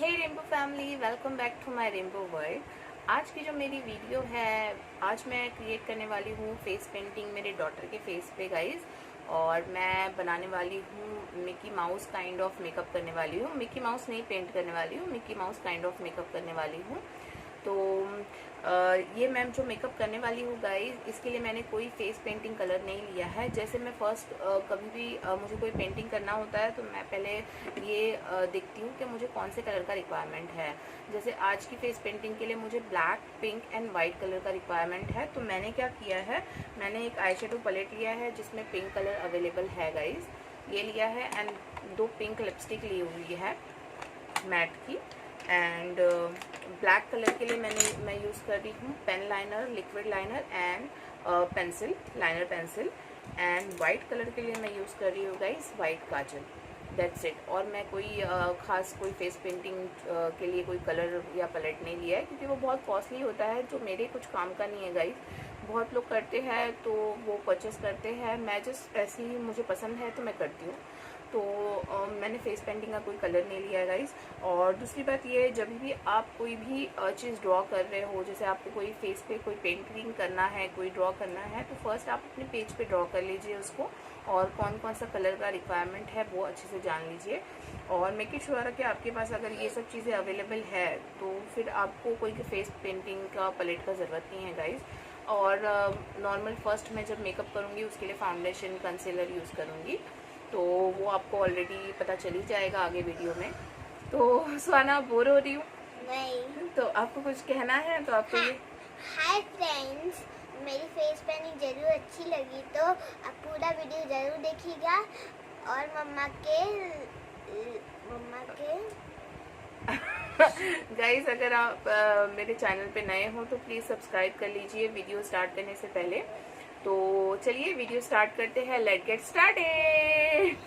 Hey rainbow family, welcome back to my rainbow world. आज की जो मेरी वीडियो है, आज मैं क्रिएट करने वाली हूँ फेस पेंटिंग मेरे डॉटर के फेस पे गाइज। और मैं बनाने वाली हूँ Mickey mouse kind of makeup करने वाली हूँ। मिकी माउस नहीं पेंट करने वाली हूँ, Mickey mouse kind of makeup करने वाली हूँ। तो ये मैम जो मेकअप करने वाली हूँ गाइज, इसके लिए मैंने कोई फेस पेंटिंग कलर नहीं लिया है। जैसे मैं फर्स्ट कभी भी मुझे कोई पेंटिंग करना होता है तो मैं पहले ये देखती हूँ कि मुझे कौन से कलर का रिक्वायरमेंट है। जैसे आज की फेस पेंटिंग के लिए मुझे black, pink and white colour का रिक्वायरमेंट है। तो मैंने क्या किया है, मैंने एक आई शेडो पैलेट लिया है जिसमें पिंक कलर अवेलेबल है गाइज, ये लिया है। एंड 2 पिंक लिपस्टिक ली हुई है मैट की। एंड ब्लैक कलर के लिए मैं यूज़ कर रही हूँ pen liner, liquid liner and pencil, liner pencil. And white colour के लिए मैं यूज़ कर रही हूँ guys white kajal. That's it. और मैं कोई ख़ास कोई फेस पेंटिंग के लिए कोई कलर या पैलेट नहीं लिया है, क्योंकि वो बहुत कॉस्टली होता है, जो मेरे कुछ काम का नहीं है गाइस। बहुत लोग करते हैं तो वो परचेस करते हैं, मैं जस्ट ऐसे ही मुझे पसंद है तो मैं करती हूँ। तो मैंने फेस पेंटिंग का कोई कलर नहीं लिया है गाइस। और दूसरी बात ये है, जब भी आप कोई भी चीज़ ड्रॉ कर रहे हो, जैसे आपको कोई फेस पे कोई पेंटिंग करना है, कोई ड्रॉ करना है, तो फर्स्ट आप अपने पेज पे ड्रॉ कर लीजिए उसको, और कौन कौन सा कलर का रिक्वायरमेंट है वो अच्छे से जान लीजिए। और मेक इट श्योर कि आपके पास अगर ये सब चीज़ें अवेलेबल है तो फिर आपको कोई फेस पेंटिंग का पैलेट का ज़रूरत नहीं है गाइस। और नॉर्मल फर्स्ट मैं जब मेकअप करूँगी उसके लिए फाउंडेशन, कंसीलर यूज़ करूँगी, तो वो आपको ऑलरेडी पता चल ही जाएगा आगे वीडियो में। तो सुहाना, बोर हो रही हूँ? नहीं। तो आपको कुछ कहना है तो आपको ये। हाय फ्रेंड्स, मेरी फेस पेंटिंग जरूर अच्छी लगी तो आप पूरा वीडियो जरूर देखिएगा। और मम्मा के गाइस, अगर आप मेरे चैनल पे नए हो तो प्लीज़ सब्सक्राइब कर लीजिए वीडियो स्टार्ट करने से पहले। तो चलिए वीडियो स्टार्ट करते हैं। Let's get started.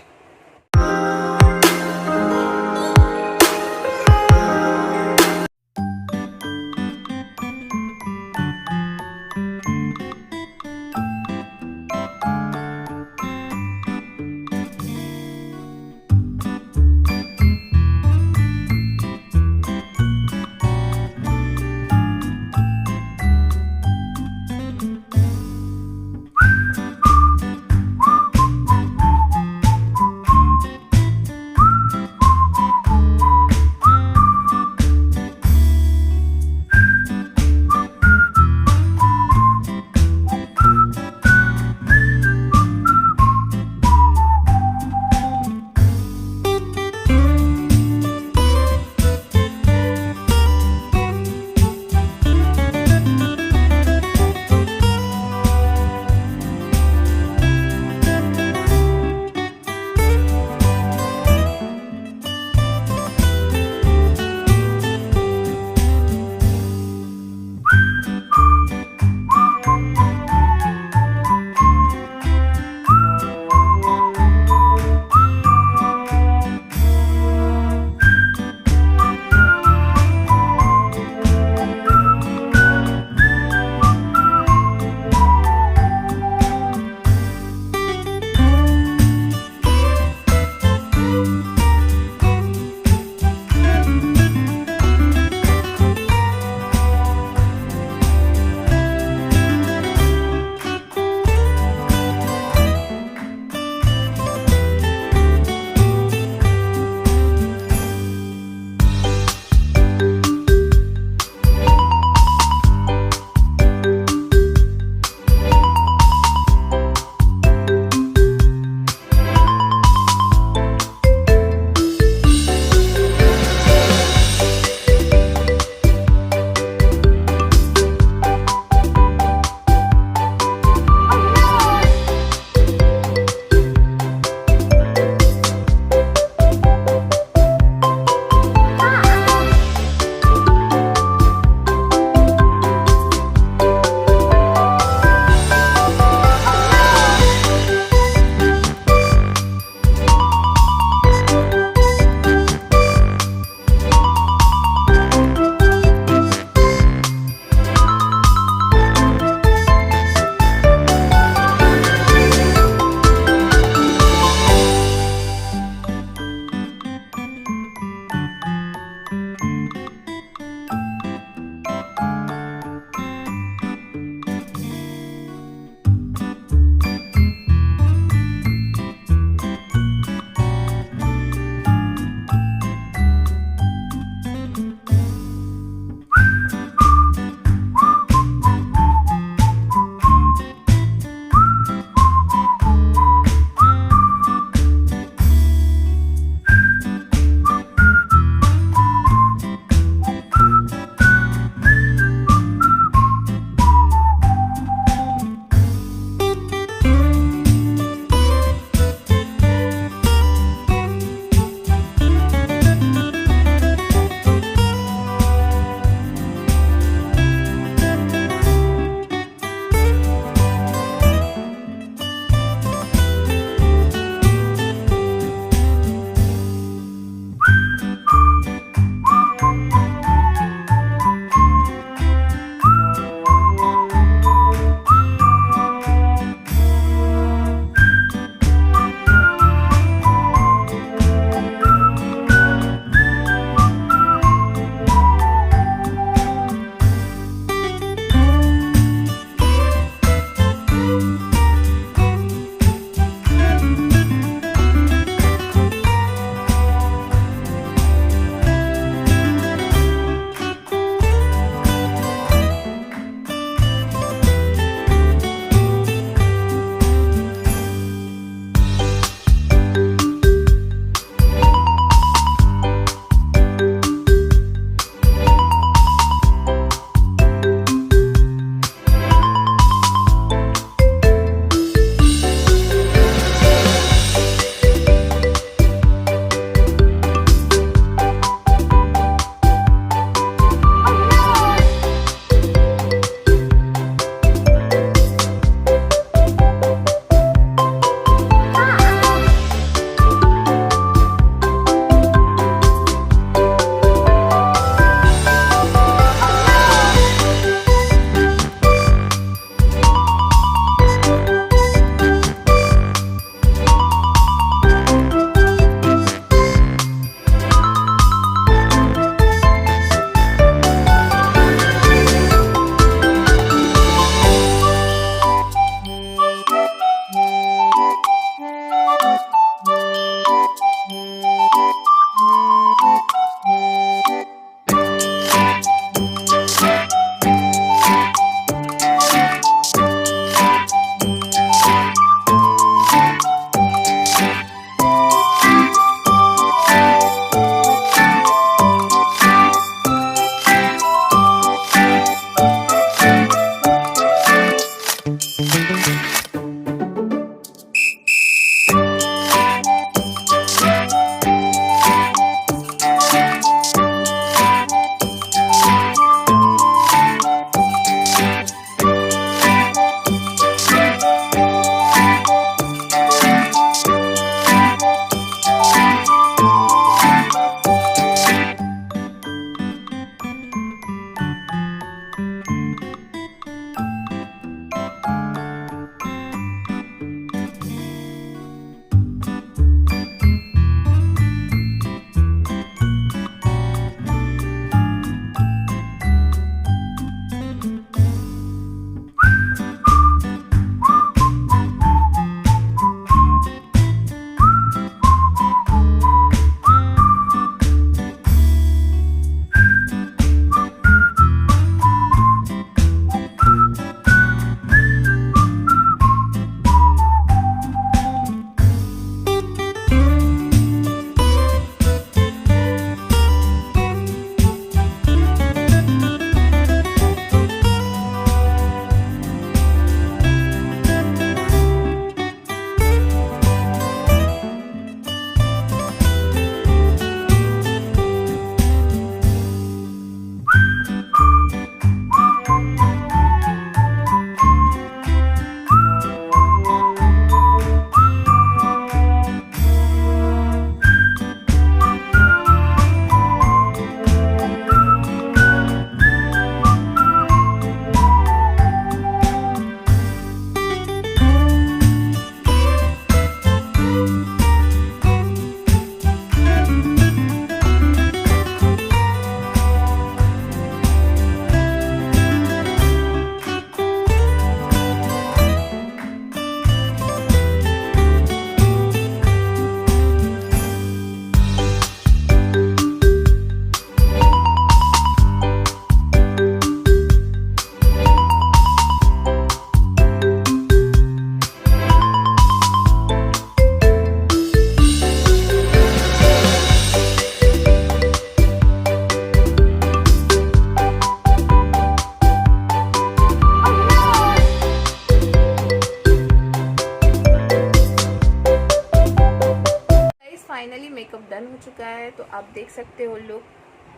आप देख सकते हो लुक,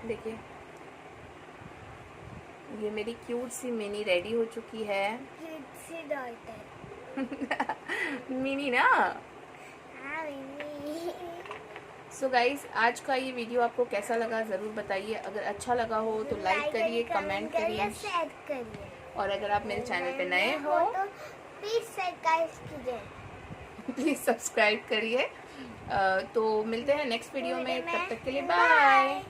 देखिए ये मेरी क्यूट सी मिनी रेडी हो चुकी है। क्यूट सी डॉटर। मिनी ना। हाँ मिनी। सो गाइस, आज का ये वीडियो आपको कैसा लगा ज़रूर बताइए। अगर अच्छा लगा हो तो लाइक करिए, कमेंट करिए, शेयर करिए। और अगर आप मेरे चैनल पे नए हो तो प्लीज सब्सक्राइब कीजिए। प्लीज़ सब्सक्राइब करिए। तो मिलते हैं नेक्स्ट वीडियो में, तब तक के लिए बाय। बाय।